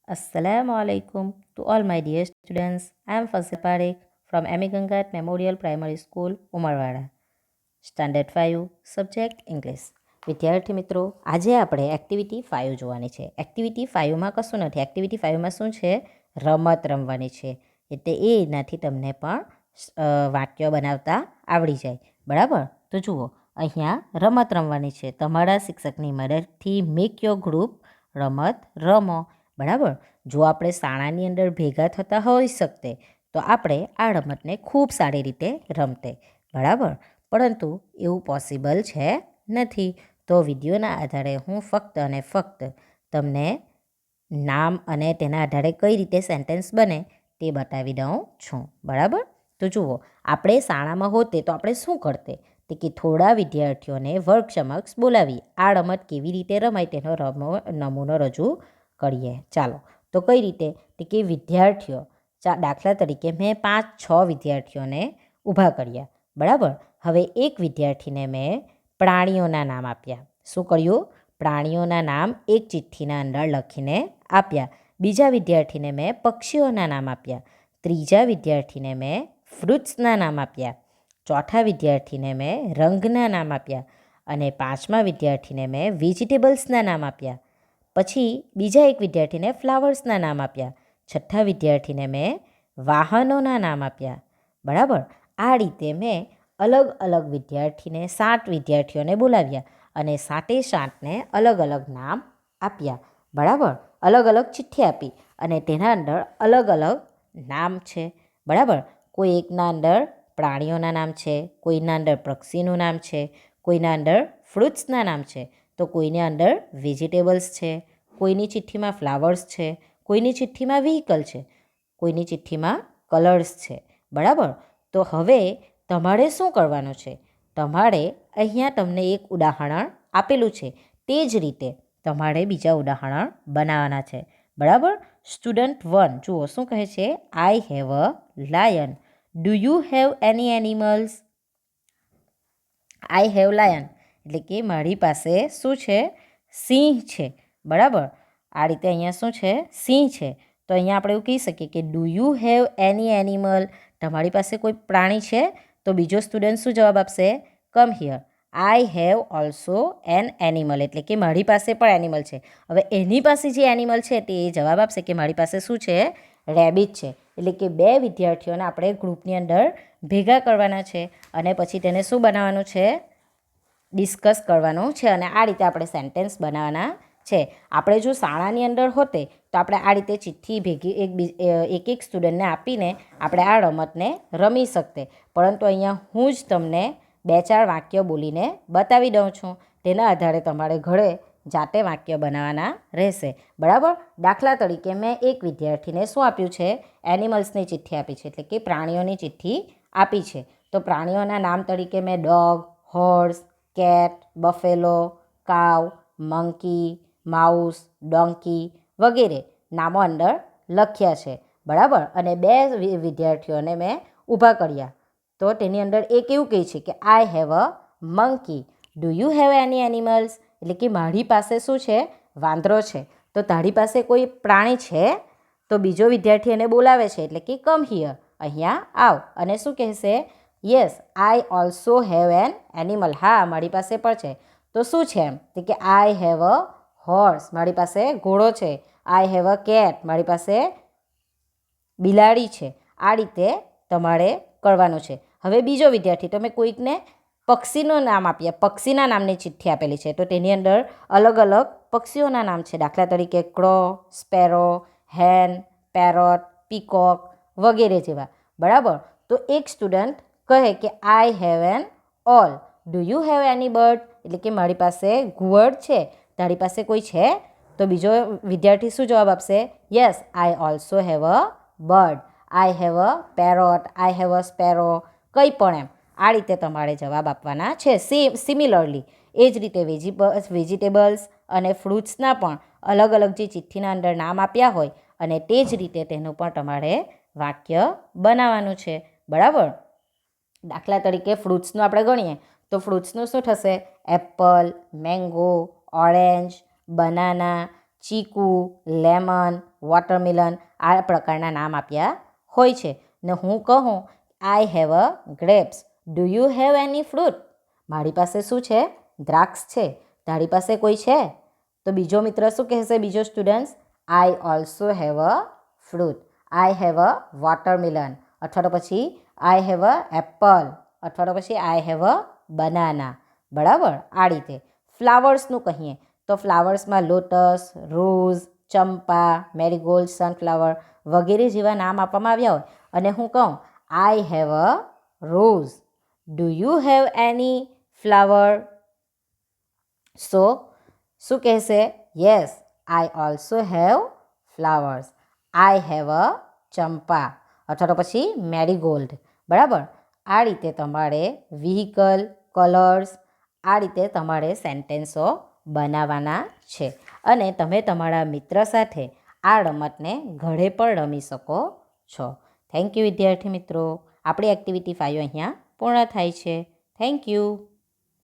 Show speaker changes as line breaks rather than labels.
Assalamu alaikum to all my dear students. I am Fazil Parekh from Amy Gangat Memorial Primary School, Umarwada. Standard 5 subject English. વિદ્યાર્થી મિત્રો, આજે આપણે activity 5 જોવાની છે. Activity 5માં કશું નથી. એક્ટિવિટી 5માં શું છે? રમત રમવાની છે. એટલે એનાથી તમને પણ વાક્ય બનાવતા આવડી જાય. બરાબર? તો જુઓ, અહીંયા રમત રમવાની છે. તમારા શિક્ષકની મદદથી મેક યોર ગ્રુપ રમત રમો. બરાબર? જો આપણે શાળાની અંદર ભેગા થતા હોઈ શકતે તો આપણે આ રમતને ખૂબ સારી રીતે રમતે. બરાબર? પરંતુ એવું પોસિબલ છે નથી. તો વિડીયોના આધારે હું ફક્ત અને ફક્ત તમને નામ અને તેના આધારે કઈ રીતે સેન્ટેન્સ બને તે બતાવી દઉં છું. બરાબર? તો જુઓ, આપણે શાળામાં હોતે તો આપણે શું કરતે તે કે થોડા વિદ્યાર્થીઓને વર્ગ સમક્ષ બોલાવી આ રમત કેવી રીતે રમાય તેનો નમૂનો રજૂ કરીએ. ચાલો, તો કઈ રીતે તે કે વિદ્યાર્થીઓ, દાખલા તરીકે મેં 5-6 વિદ્યાર્થીઓને ઊભા કર્યા. બરાબર? હવે એક વિદ્યાર્થીને મેં પ્રાણીઓના નામ આપ્યા. શું કર્યું? પ્રાણીઓના નામ એક ચિઠ્ઠીના અંદર લખીને આપ્યા. બીજા વિદ્યાર્થીને મેં પક્ષીઓના નામ આપ્યા. ત્રીજા વિદ્યાર્થીને મેં ફ્રૂટ્સના નામ આપ્યા. ચોથા વિદ્યાર્થીને મેં રંગના નામ આપ્યા. અને પાંચમા વિદ્યાર્થીને મેં વેજીટેબલ્સના નામ આપ્યા. પછી બીજા એક વિદ્યાર્થીને ફ્લાવર્સના નામ આપ્યા. છઠ્ઠા વિદ્યાર્થીને મેં વાહનોના નામ આપ્યા. બરાબર? આ રીતે મેં અલગ અલગ વિદ્યાર્થીને 7 વિદ્યાર્થીઓને બોલાવ્યા અને 7એ અલગ અલગ નામ આપ્યા. બરાબર? અલગ અલગ ચિઠ્ઠી આપી અને તેના અંદર અલગ અલગ નામ છે. બરાબર? કોઈ એકના અંદર પ્રાણીઓના નામ છે, કોઈના અંદર પક્ષીનું નામ છે, કોઈના અંદર ફ્રૂટ્સના નામ છે, તો કોઈની અંદર વેજીટેબલ્સ છે, કોઈની ચિઠ્ઠીમાં ફ્લાવર્સ છે, કોઈની ચિઠ્ઠીમાં વ્હીકલ છે, કોઈની ચિઠ્ઠીમાં કલર્સ છે. બરાબર? તો હવે તમારે શું કરવાનું છે? તમારે અહીંયા તમને એક ઉદાહરણ આપેલું છે, તે જ રીતે તમારે બીજા ઉદાહરણ બનાવવાના છે. બરાબર? સ્ટુડન્ટ 1 જુઓ શું કહે છે? આઈ have a lion. Do you have any animals? I have lion એટલે કે મારી પાસે શું છે? સિંહ છે. બરાબર? આ રીતે અહીંયા શું છે? સિંહ છે. તો અહીંયા આપણે એવું કહી શકીએ કે do you have any animal? તમારી પાસે કોઈ પ્રાણી છે? તો બીજો સ્ટુડન્ટ શું જવાબ આપશે? Come here. I have also an animal એટલે કે મારી પાસે પણ એનિમલ છે. હવે એની પાસે જે એનિમલ છે તે એ જવાબ આપશે કે મારી પાસે શું છે? રેબિટ છે. એટલે કે 2 વિદ્યાર્થીઓને આપણે ગ્રુપની અંદર ભેગા કરવાના છે અને પછી તેને શું બનાવવાનું છે? ડિસ્કસ કરવાનું છે અને આ રીતે આપણે સેન્ટેન્સ બનાવવાના છે. આપણે જો શાળાની અંદર હોતે તો આપણે આ રીતે ચિઠ્ઠી ભેગી એક સ્ટુડન્ટને આપીને આપણે આ રમતને રમી શકતે. પરંતુ અહીંયા હું જ તમને 2-4 વાક્ય બોલીને બતાવી દઉં છું. તેના આધારે તમારે ઘરે જાતે વાક્ય બનાવવાના રહેશે. બરાબર? દાખલા તરીકે મેં એક વિદ્યાર્થીને શું આપ્યું છે? એનિમલ્સની ચિઠ્ઠી આપી છે એટલે કે પ્રાણીઓની ચિઠ્ઠી આપી છે. તો પ્રાણીઓના નામ તરીકે મેં ડોગ, હોર્સ, કેટ, બફેલો, કાવ, મંકી, માઉસ, ડોંકી વગેરે નામો અંદર લખ્યા છે. બરાબર? અને 2 વિદ્યાર્થીઓને મેં ઊભા કર્યા. તો તેની અંદર એક એવું કહે છે કે આઈ have a monkey. Do you have any animals? એટલે કે મારી પાસે શું છે? વાંદરો છે. તો તારી પાસે કોઈ પ્રાણી છે? તો બીજો વિદ્યાર્થી એને બોલાવે છે એટલે કે કમ હિયર, અહીંયા આવ. અને શું કહેશે? Yes I also have an animal. હા, મારી પાસે પણ છે. તો શું છે એમ? તો કે આઈ હેવ અ હોર્સ. મારી પાસે ઘોડો છે. આઈ હેવ અ કેટ. મારી પાસે બિલાડી છે. આ રીતે તમારે કરવાનું છે. હવે બીજો વિદ્યાર્થી, તમે કોઈકને પક્ષીનું નામ આપ્યા, પક્ષીના નામની ચિઠ્ઠી આપેલી છે તો તેની અંદર અલગ અલગ પક્ષીઓના નામ છે. દાખલા તરીકે ક્રો, સ્પેરો, હેન, પેરોટ, પીકોક વગેરે જેવા. બરાબર? તો એક સ્ટુડન્ટ કહે કે I have an all. Do you have any bird? એટલે કે મારી પાસે ઘુવડ છે. તારી પાસે કોઈ છે? તો બીજો વિદ્યાર્થી શું જવાબ આપશે? Yes I also have a bird. I have a parrot, I have a sparrow, કંઈ પણ એમ. આ રીતે તમારે જવાબ આપવાના છે. સિમિલરલી એ જ રીતે વેજીટેબલ્સ અને ફ્રૂટ્સના પણ અલગ અલગ જે ચિઠ્ઠીના અંદર નામ આપ્યા હોય અને તે જ રીતે તેનું પણ તમારે વાક્ય બનાવવાનું છે. બરાબર? દાખલા તરીકે ફ્રૂટ્સનું આપણે ગણીએ તો ફ્રૂટ્સનું શું થશે? એપલ, મેંગો, ઓરેન્જ, બનાના, ચીકુ, લેમન, વોટરમેલન આ પ્રકારના નામ આપ્યા હોય છે. ને હું કહું I have a grapes, do you have any fruit? મારી પાસે શું છે? દ્રાક્ષ છે. તારી પાસે કોઈ છે? તો બીજો મિત્ર શું કહેશે? બીજો students, I also have a fruit, I have a watermelon, અથવા તો પછી આઈ હેવ અ એપલ, અથવા તો પછી આઈ હેવ અ બનાના. બરાબર? આ રીતે. ફ્લાવર્સનું કહીએ તો ફ્લાવર્સમાં lotus, rose, champa, marigold, sunflower વગેરે જેવા નામ આપવામાં આવ્યા હોય અને હું કહું I have a rose, do you have any flower? So શું કહેશે? Yes, I also have flowers, I have a champa અથવા તો પછી મેરીગોલ્ડ. બરાબર? આ રીતે તમારે વ્હીકલ, કલર્સ આ રીતે તમારે સેન્ટેન્સો બનાવવાના છે અને તમે તમારા મિત્ર સાથે આ રમતને ઘરે પણ રમી શકો છો. થેન્ક યુ વિદ્યાર્થી મિત્રો. આપણી એક્ટિવિટી 5 અહીંયા પૂર્ણ થાય છે. Thank you.